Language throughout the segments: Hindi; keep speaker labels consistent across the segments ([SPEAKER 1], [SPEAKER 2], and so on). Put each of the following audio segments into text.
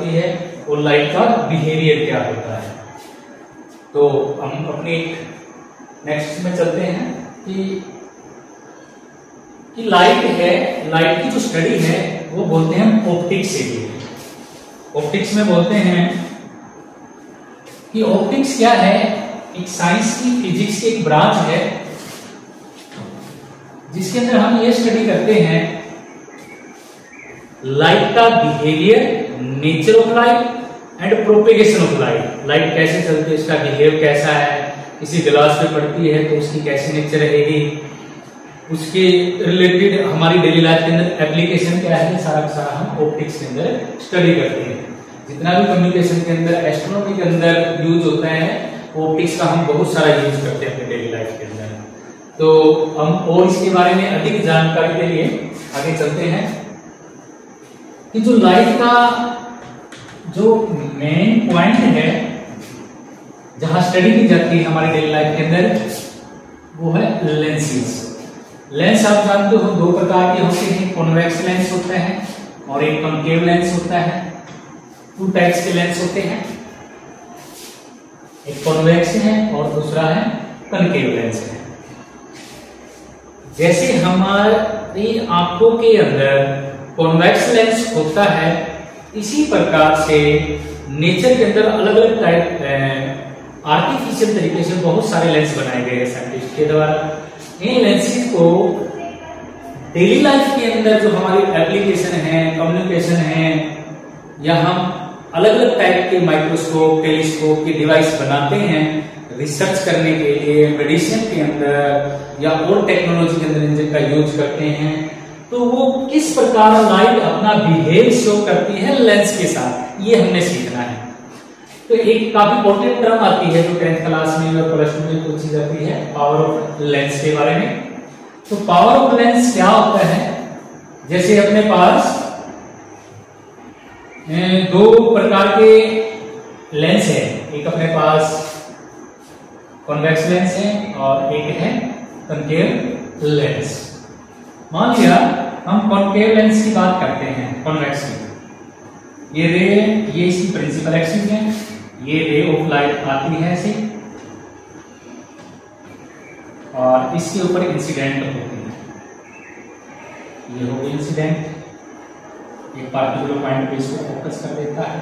[SPEAKER 1] है और लाइट का बिहेवियर क्या होता है। तो हम अपने नेक्स्ट में चलते हैं कि लाइट है, लाइट की जो स्टडी है वो बोलते हैं ऑप्टिक्स से। ऑप्टिक्स में बोलते हैं कि ऑप्टिक्स क्या है, एक साइंस की, फिजिक्स की एक ब्रांच है जिसके अंदर हम ये स्टडी करते हैं लाइट का behaviour, nature of light and propagation of light. Light कैसे चलती है, इसका बिहेव कैसा है, किसी ग्लास पे पड़ती है तो उसकी कैसी नेचर रहेगी, उसके रिलेटेड हमारी डेली लाइफ के अंदर एप्लीकेशन क्या है, सारा का सारा हम ऑप्टिक्स के अंदर स्टडी करते हैं। जितना भी कम्युनिकेशन के अंदर, एस्ट्रोनॉमी के अंदर यूज होता है, ऑप्टिक्स का हम बहुत सारा यूज करते हैं अपने डेली लाइफ के अंदर। तो हम और इसके बारे में अधिक जानकारी के लिए आगे चलते हैं कि जो लाइट का जो मेन पॉइंट है जहां स्टडी की जाती है हमारे डेली लाइफ के अंदर, वो है लेंसेज। लेंस आप जानते हो दो प्रकार के होते हैं, कॉन्वेक्स लेंस होता है और एक कॉन्केव लेंस होता है। टू टाइप्स के लेंस होते हैं, एक कॉन्वेक्स है और दूसरा है कॉन्केव लेंस है। जैसे हमारी आंखों के अंदर कॉन्वेक्स लेंस होता है, इसी प्रकार से नेचर के अंदर अलग अलग टाइप आर्टिफिशियल तरीके से बहुत सारे लेंस बनाए गए हैं साइंटिस्ट के द्वारा। इन लेंसेज को डेली लाइफ के अंदर जो हमारी एप्लीकेशन है, कम्युनिकेशन है, या हम अलग अलग टाइप के माइक्रोस्कोप, टेलीस्कोप के डिवाइस बनाते हैं रिसर्च करने के लिए, मेडिसिन के अंदर या और टेक्नोलॉजी के अंदर इनका यूज करते हैं, तो वो किस प्रकार लाइट अपना बिहेव शो करती है लेंस के साथ, ये हमने सीखना है। तो एक काफी इंपॉर्टेंट टर्म आती है जो 10th क्लास में और प्लस 2 में पूछी जाती है, पावर ऑफ लेंस के बारे में। तो पावर ऑफ लेंस क्या होता है, जैसे अपने पास दो प्रकार के लेंस है, एक अपने पास कॉन्वेक्स लेंस है और एक है कॉन्केव लेंस। मान लिया हम कॉन्केव लेंस की बात करते हैं, कॉन्वेक्स की, ये रे, ये इसकी प्रिंसिपल एक्सिस है, ये रे ऑफ लाइट आती है ऐसे और इसके ऊपर इंसिडेंट होती है, ये हो गई इंसिडेंट, एक पार्टिकुलर पॉइंट पे इसको फोकस कर देता है।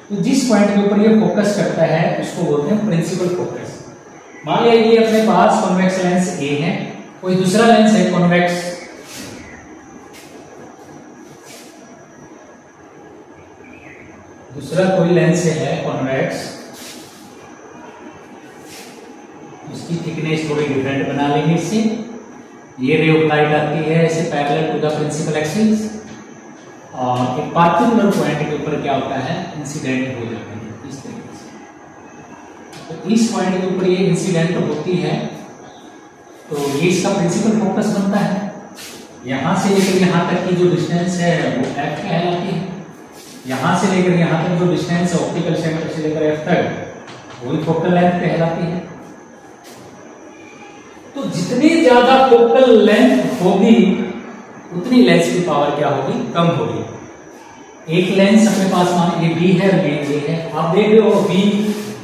[SPEAKER 1] तो जिस पॉइंट के ऊपर ये फोकस करता है उसको बोलते हैं प्रिंसिपल फोकस। मान लिया ये अपने पास कॉन्वेक्स लेंस ए है, कोई दूसरा लेंस है कॉन्वेक्स, दूसरा कोई लेंस है कॉन्वेक्स, उसकी थिकनेस थोड़ी डिफरेंट बना लेंगे इससे, ये रे ऑफ लाइट आती है ऐसे parallel to the principal axis और एक पार्टिकुलर पॉइंट के ऊपर क्या होता है, इंसिडेंट हो जाता है इस तरीके से। तो इस पॉइंट के ऊपर ये इंसिडेंट होती है तो ये इसका प्रिंसिपल फोकस बनता है। यहां से लेकर यहां तक की जो डिस्टेंस है वो एफ कहलाती है, यहां से लेकर यहां तक जो डिस्टेंस है ऑप्टिकल सेंटर से लेकर एफ तक वही फोकल लेंथ कहलाती है। तो जितनी ज्यादा फोकल लेंथ होगी उतनी लेंस की पावर क्या होगी, कम होगी। एक लेंस अपने पास मान ये बी है और ये है, आप देख रहे हो बी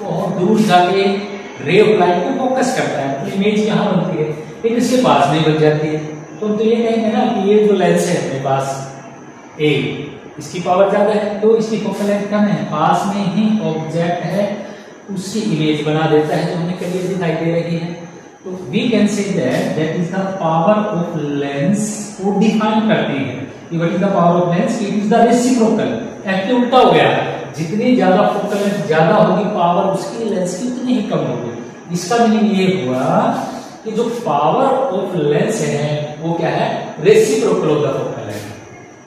[SPEAKER 1] बहुत दूर जाके रे ऑफ लाइट को फोकस करता है, तो इमेज यहाँ बनती है, लेकिन इसके पास नहीं बन जाती है। तो ये कहेंगे ना कि ये जो लेंस है अपने पास ए, इसकी पावर ज्यादा है तो इसकी फोकल लेंथ कम है, पास में ही ऑब्जेक्ट है उसकी इमेज बना देता है जो हमें क्लियर दिखाई दे रही है। तो we can say that is the power of lens को डिफाइन करती है कि what is the power of lens, it is the reciprocal। Actually उल्टा हो गया, जितनी ज्यादा फोकल लेंथ ज्यादा होगी पावर उसकी लेंस की उतनी ही कम होगी। इसका मीनिंग ये हुआ कि जो पावर ऑफ लेंस है वो क्या है, reciprocal of the focal length.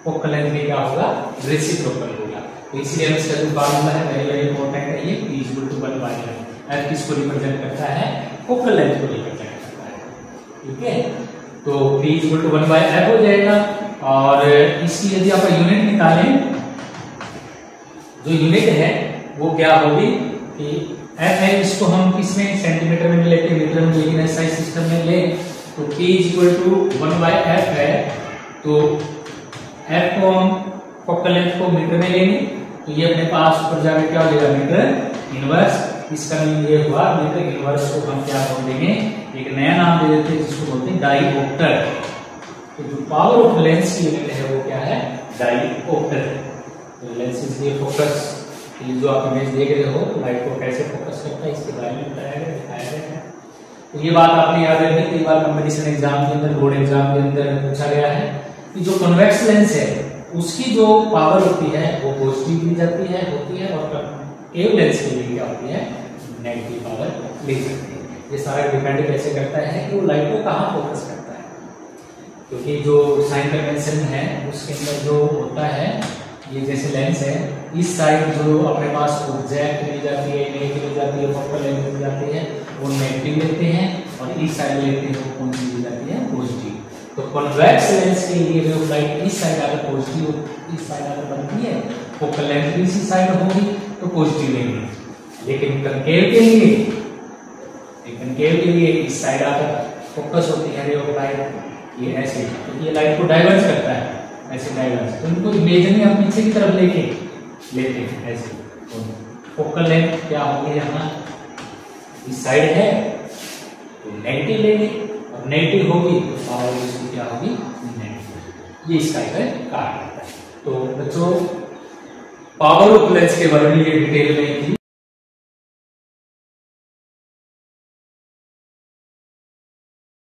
[SPEAKER 1] Focal length में क्या होगा, रेसिप्रोकल होगा। तो इसलिए हम इसका जो फॉर्मूला है वेरी वेरी इंपॉर्टेंट है, ये P = 1/f। एफ किसको रिप्रेजेंट करता है, फोकल लेंथ को रिप्रेजेंट करता है, ठीक है। तो P = 1/f हो जाएगा। और इसकी यदि आप यूनिट निकालें, जो यूनिट है वो क्या होगी कि एफ है, इसको हम किसमें सेंटीमीटर में लेके मीटर में, लेकिन ऐसा सिस्टम में ले तो P = 1/f है। तो f को हम फोकल लेंथ को मीटर में लेंगे तो ये अपने पास ऊपर जाकर क्या हो जाएगा, मीटर इनवर्स। इसका मीन ये हुआ मीटर इनवर्स को हम क्या बोल देंगे, एक नया नाम दे देते हैं जिसको बोलते हैं डाईऑप्टर। तो जो पावर ऑफ लेंस की यूनिट है वो क्या है, डाईऑप्टर। तो लेंस इसलिए फोकस, ये जो आप इमेज देख रहे हो लाइट को कैसे फोकस करता है इसके बारे में बताया गया, दिखाया गया है। तो ये बात आपने याद रखनी, कई बार कंपटीशन एग्जाम के अंदर, बोर्ड एग्जाम के अंदर पूछा गया है कि जो कन्वेक्स लेंस है उसकी जो पावर होती है वो पॉजिटिव ली जाती है होती है, और केव लेंस के लिए क्या होती है, नेगेटिव पावर ली जाती है। ये सारा डिपेंड कैसे करता है कि वो लाइट को कहाँ फोकस करता है, क्योंकि जो साइन कन्वेंशन है उसके अंदर जो होता है, ये जैसे लेंस है इस साइड जो अपने पास ऑब्जेक्ट मिल जाती है, इमेज मिल जाती है, फोकल लेंथ मिल जाती है, वो नेगेटिव लेते हैं, और इस साइड लेते हैं वो कौन सी मिल जाती है, पॉजिटिव। तो कॉन्वेक्स लेंस के लिए वेव लाइट इस साइड अगर पॉजिटिव, इस साइड अगर बनती है, फोकल लेंथ भी इसी साइड होगी तो पॉजिटिव लेंगे। लेकिन कनकेव के लिए इस साइड आकर फोकस होती है रे ऑफ लाइट, ये ऐसे, क्योंकि ये लाइट को डाइवर्स करता है, ऐसे डाइवर्स। तो इनको इमेजिनरी हम पीछे की तरफ लेते हैं ऐसे। तो फोकल लेंथ क्या होगी, यहाँ इस साइड है तो नेगेटिव लेंगे, और नेगेटिव होगी तो पावर इसकी क्या होगी, नेगेटिव। ये इसका एक कारण है। तो बच्चों पावर ऑफ लेंस के बारे में ये डिटेल में थी।